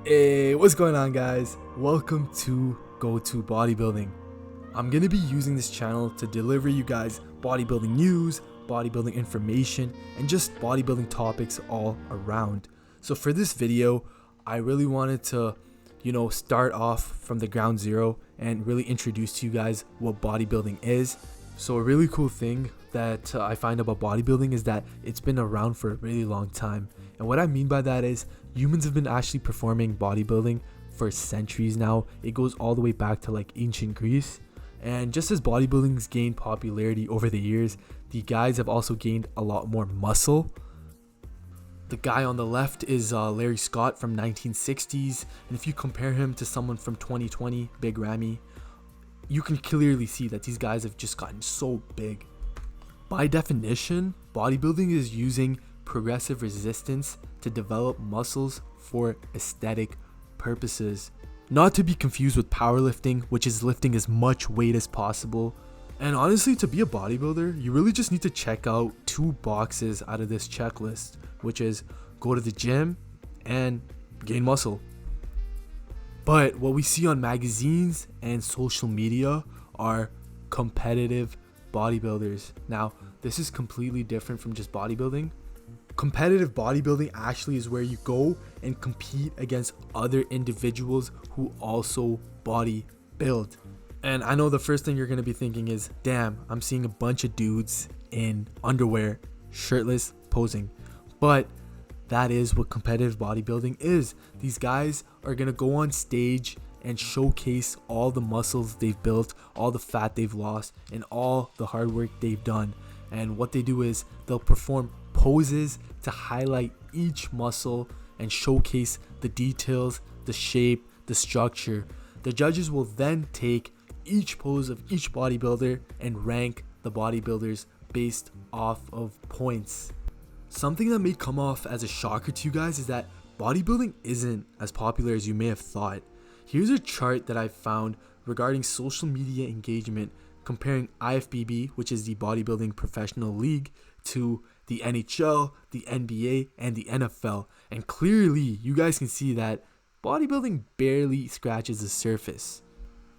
Hey, what's going on, guys? Welcome to Go To Bodybuilding. I'm gonna be using this channel to deliver you guys bodybuilding news, bodybuilding information, and just bodybuilding topics all around. So for this video, I really wanted to, start off from the ground zero and really introduce to you guys what bodybuilding is. So a really cool thing that I find about bodybuilding is that it's been around for a really long time. And what I mean by that is humans have been actually performing bodybuilding for centuries now. It goes all the way back to like ancient Greece. And just as bodybuilding's gained popularity over the years, the guys have also gained a lot more muscle. The guy on the left is Larry Scott from 1960s. And if you compare him to someone from 2020, Big Ramy, you can clearly see that these guys have just gotten so big. By definition, bodybuilding is using progressive resistance to develop muscles for aesthetic purposes. Not to be confused with powerlifting, which is lifting as much weight as possible. And honestly, to be a bodybuilder, you really just need to check out two boxes out of this checklist, which is go to the gym and gain muscle. But what we see on magazines and social media are competitive bodybuilders. Now, this is completely different from just bodybuilding. Competitive bodybuilding actually is where you go and compete against other individuals who also bodybuild. And I know the first thing you're going to be thinking is, damn, I'm seeing a bunch of dudes in underwear, shirtless, posing. But that is what competitive bodybuilding is. These guys are going to go on stage and showcase all the muscles they've built, all the fat they've lost, and all the hard work they've done. And what they do is they'll perform poses to highlight each muscle and showcase the details, the shape, the structure. The judges will then take each pose of each bodybuilder and rank the bodybuilders based off of points. Something that may come off as a shocker to you guys is that bodybuilding isn't as popular as you may have thought. Here's a chart that I found regarding social media engagement comparing IFBB, which is the Bodybuilding Professional League, to the NHL, the NBA, and the NFL. And clearly, you guys can see that bodybuilding barely scratches the surface.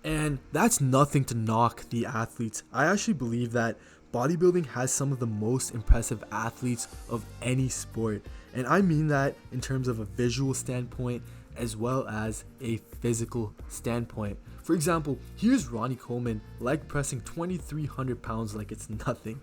And that's nothing to knock the athletes. I actually believe that bodybuilding has some of the most impressive athletes of any sport. And I mean that in terms of a visual standpoint as well as a physical standpoint. For example, here's Ronnie Coleman leg pressing 2,300 pounds like it's nothing.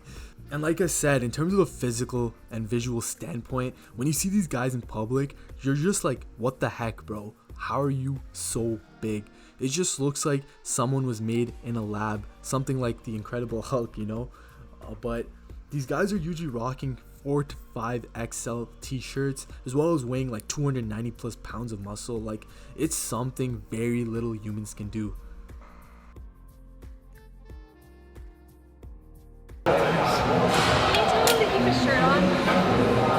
And like I said, in terms of a physical and visual standpoint, when you see these guys in public, you're just like, what the heck, bro? How are you so big? It just looks like someone was made in a lab, something like the Incredible Hulk, But these guys are usually rocking 4 to 5 XL t-shirts, as well as weighing like 290 plus pounds of muscle. Like, it's something very little humans can do.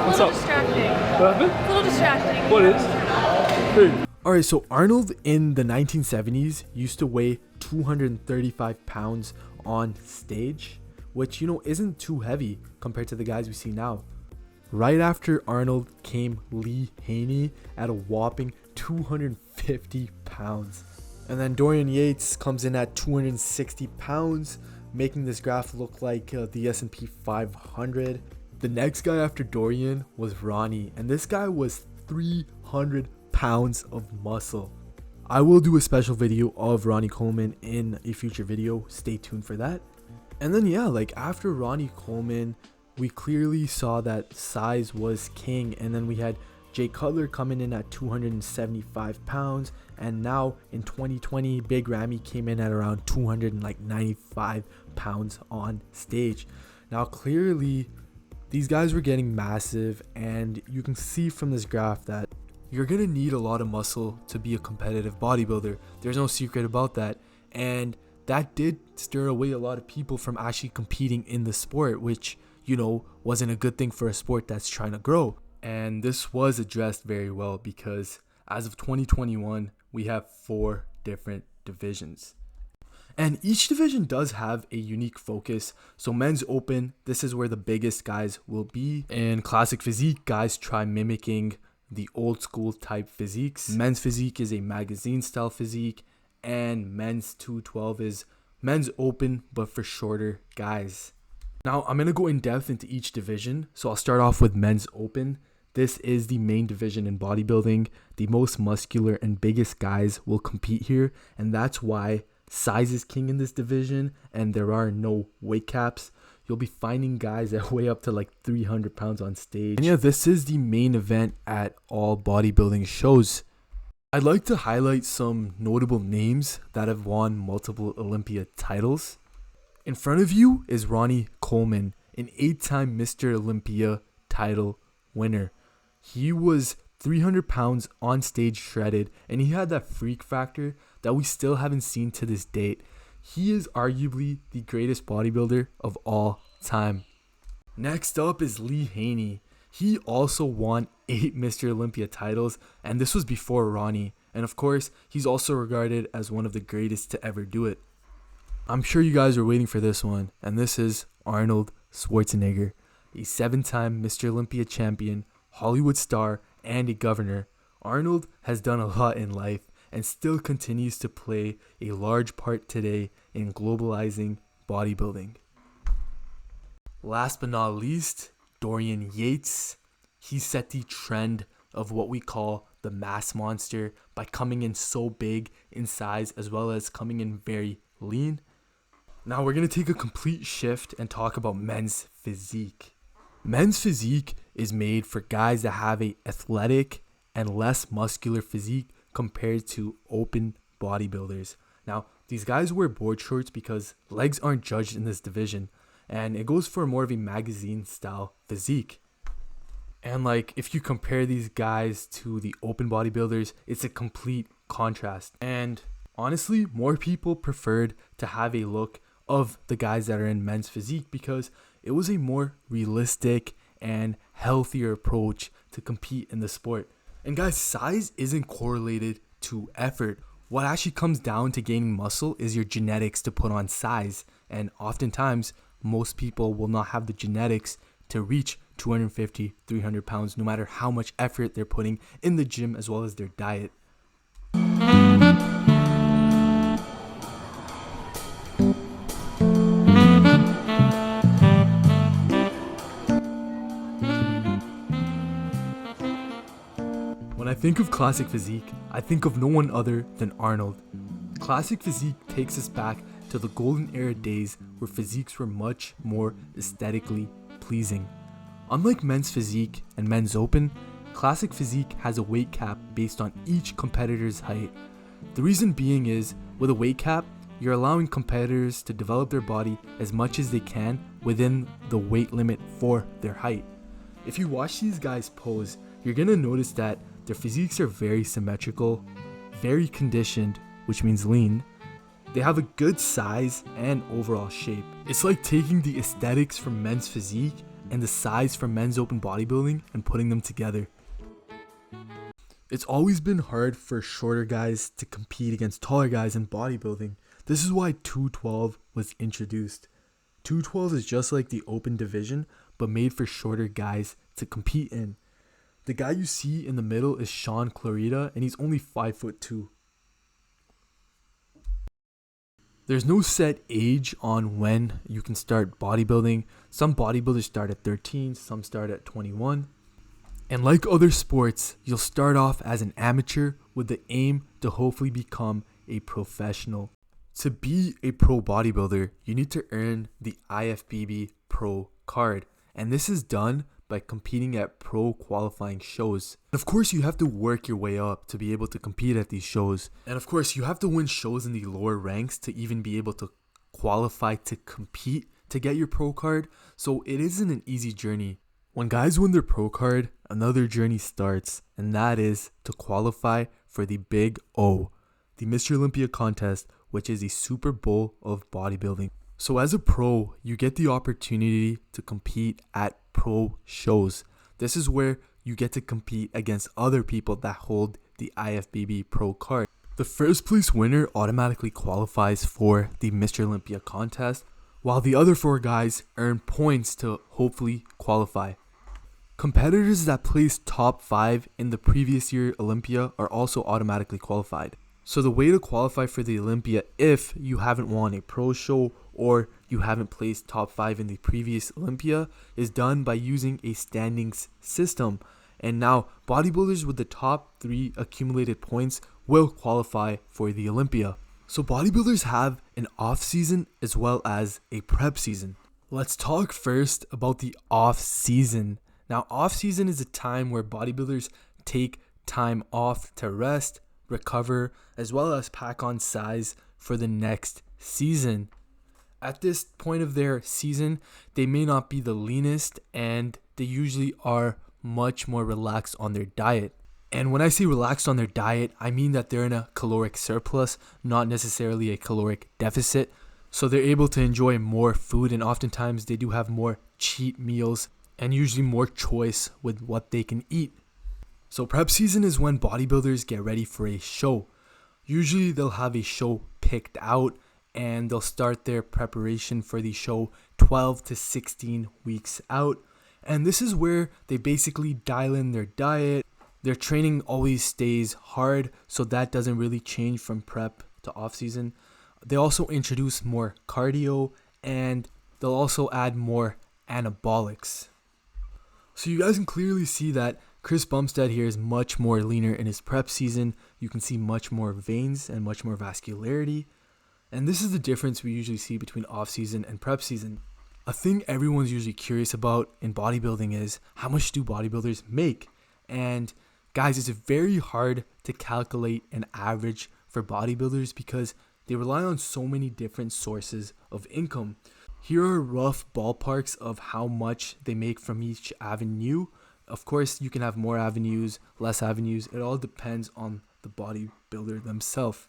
What's up? Distracting. What happened? A little distracting. What is? Hey. Alright, so Arnold in the 1970s used to weigh 235 pounds on stage, which, isn't too heavy compared to the guys we see now. Right after Arnold came Lee Haney at a whopping 250 pounds. And then Dorian Yates comes in at 260 pounds, making this graph look like the S&P 500. The next guy after Dorian was Ronnie, and this guy was 300 pounds of muscle. I will do a special video of Ronnie Coleman in a future video. Stay tuned for that. And then yeah, like after Ronnie Coleman, we clearly saw that size was king. And then we had Jay Cutler coming in at 275 pounds. And now in 2020, Big Ramy came in at around 295 pounds on stage. Now clearly these guys were getting massive, and you can see from this graph that you're gonna need a lot of muscle to be a competitive bodybuilder. There's no secret about that. And that did stir away a lot of people from actually competing in the sport, which, you know, wasn't a good thing for a sport that's trying to grow. And this was addressed very well because as of 2021, we have 4 different divisions. And each division does have a unique focus. So men's open, this is where the biggest guys will be. In classic physique, guys try mimicking the old school type physiques. Men's physique is a magazine style physique, and men's 212 is men's open but for shorter guys. Now I'm going to go in depth into each division. So I'll start off with men's open. This is the main division in bodybuilding. The most muscular and biggest guys will compete here, and that's why size is king in this division, and there are no weight caps. You'll be finding guys that weigh up to like 300 pounds on stage. And yeah, this is the main event at all bodybuilding shows. I'd like to highlight some notable names that have won multiple Olympia titles. In front of you is Ronnie Coleman, an 8-time Mr. Olympia title winner. He was 300 pounds on stage shredded, and he had that freak factor that we still haven't seen to this date. He is arguably the greatest bodybuilder of all time. Next up is Lee Haney. He also won 8 Mr. Olympia titles, and this was before Ronnie. And of course, he's also regarded as one of the greatest to ever do it. I'm sure you guys are waiting for this one, and this is Arnold Schwarzenegger, a 7-time Mr. Olympia champion, Hollywood star, and a governor. Arnold has done a lot in life and still continues to play a large part today in globalizing bodybuilding. Last but not least, Dorian Yates. He set the trend of what we call the mass monster by coming in so big in size as well as coming in very lean. Now we're going to take a complete shift and talk about men's physique. Men's physique is made for guys that have a athletic and less muscular physique compared to open bodybuilders. Now, these guys wear board shorts because legs aren't judged in this division, and it goes for more of a magazine style physique. And like, if you compare these guys to the open bodybuilders, it's a complete contrast. And honestly, more people preferred to have a look of the guys that are in men's physique because it was a more realistic and healthier approach to compete in the sport. And guys, size isn't correlated to effort. What actually comes down to gaining muscle is your genetics to put on size. And oftentimes, most people will not have the genetics to reach 250, 300 pounds, no matter how much effort they're putting in the gym as well as their diet. When I think of classic physique, I think of no one other than Arnold. Classic physique takes us back to the golden era days where physiques were much more aesthetically pleasing. Unlike men's physique and men's open, classic physique has a weight cap based on each competitor's height. The reason being is, with a weight cap, you're allowing competitors to develop their body as much as they can within the weight limit for their height. If you watch these guys pose, you're gonna notice that their physiques are very symmetrical, very conditioned, which means lean. They have a good size and overall shape. It's like taking the aesthetics from men's physique and the size from men's open bodybuilding and putting them together. It's always been hard for shorter guys to compete against taller guys in bodybuilding. This is why 212 was introduced. 212 is just like the open division, but made for shorter guys to compete in. The guy you see in the middle is Sean Clarita, and he's only 5'2". There's no set age on when you can start bodybuilding. Some bodybuilders start at 13, some start at 21. And like other sports, you'll start off as an amateur with the aim to hopefully become a professional. To be a pro bodybuilder, you need to earn the IFBB Pro card, and this is done by competing at pro qualifying shows. Of course, you have to work your way up to be able to compete at these shows. And of course, you have to win shows in the lower ranks to even be able to qualify to compete to get your pro card. So it isn't an easy journey. When guys win their pro card, another journey starts, and that is to qualify for the Big O, the Mr. Olympia contest, which is the Super Bowl of bodybuilding. So as a pro, you get the opportunity to compete at pro shows. This is where you get to compete against other people that hold the IFBB Pro card. The first place winner automatically qualifies for the Mr. Olympia contest, while the other 4 guys earn points to hopefully qualify. Competitors that place top 5 in the previous year Olympia are also automatically qualified. So the way to qualify for the Olympia, if you haven't won a pro show or you haven't placed top 5 in the previous Olympia, is done by using a standings system. And now bodybuilders with the top 3 accumulated points will qualify for the Olympia. So bodybuilders have an off season as well as a prep season. Let's talk first about the off season. Now, off season is a time where bodybuilders take time off to rest, recover, as well as pack on size for the next season. At this point of their season, they may not be the leanest, and they usually are much more relaxed on their diet. And when I say relaxed on their diet, I mean that they're in a caloric surplus, not necessarily a caloric deficit. So they're able to enjoy more food, and oftentimes they do have more cheat meals and usually more choice with what they can eat. So prep season is when bodybuilders get ready for a show. Usually they'll have a show picked out, and they'll start their preparation for the show 12 to 16 weeks out. And this is where they basically dial in their diet. Their training always stays hard, so that doesn't really change from prep to off season. They also introduce more cardio, and they'll also add more anabolics. So you guys can clearly see that Chris Bumstead here is much more leaner in his prep season. You can see much more veins and much more vascularity. And this is the difference we usually see between off season and prep season. A thing everyone's usually curious about in bodybuilding is how much do bodybuilders make? And guys, it's very hard to calculate an average for bodybuilders because they rely on so many different sources of income. Here are rough ballparks of how much they make from each avenue. Of course, you can have more avenues, less avenues. It all depends on the bodybuilder themselves.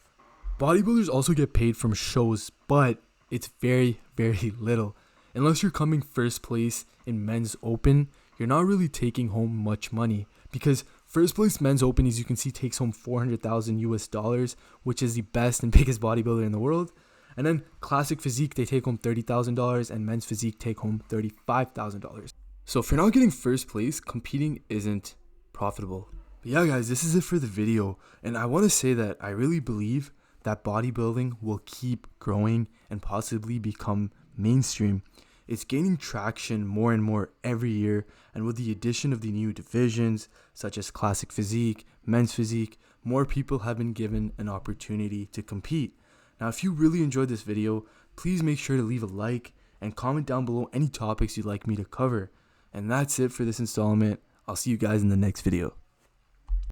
Bodybuilders also get paid from shows, but it's very, very little. Unless you're coming first place in men's open, you're not really taking home much money, because first place men's open, as you can see, takes home $400,000, which is the best and biggest bodybuilder in the world. And then classic physique, they take home $30,000, and men's physique take home $35,000. So if you're not getting first place, competing isn't profitable. But yeah, guys, this is it for the video. And I want to say that I really believe that bodybuilding will keep growing and possibly become mainstream. It's gaining traction more and more every year, and with the addition of the new divisions such as classic physique, men's physique, more people have been given an opportunity to compete. Now, if you really enjoyed this video, please make sure to leave a like and comment down below any topics you'd like me to cover. And that's it for this installment. I'll see you guys in the next video.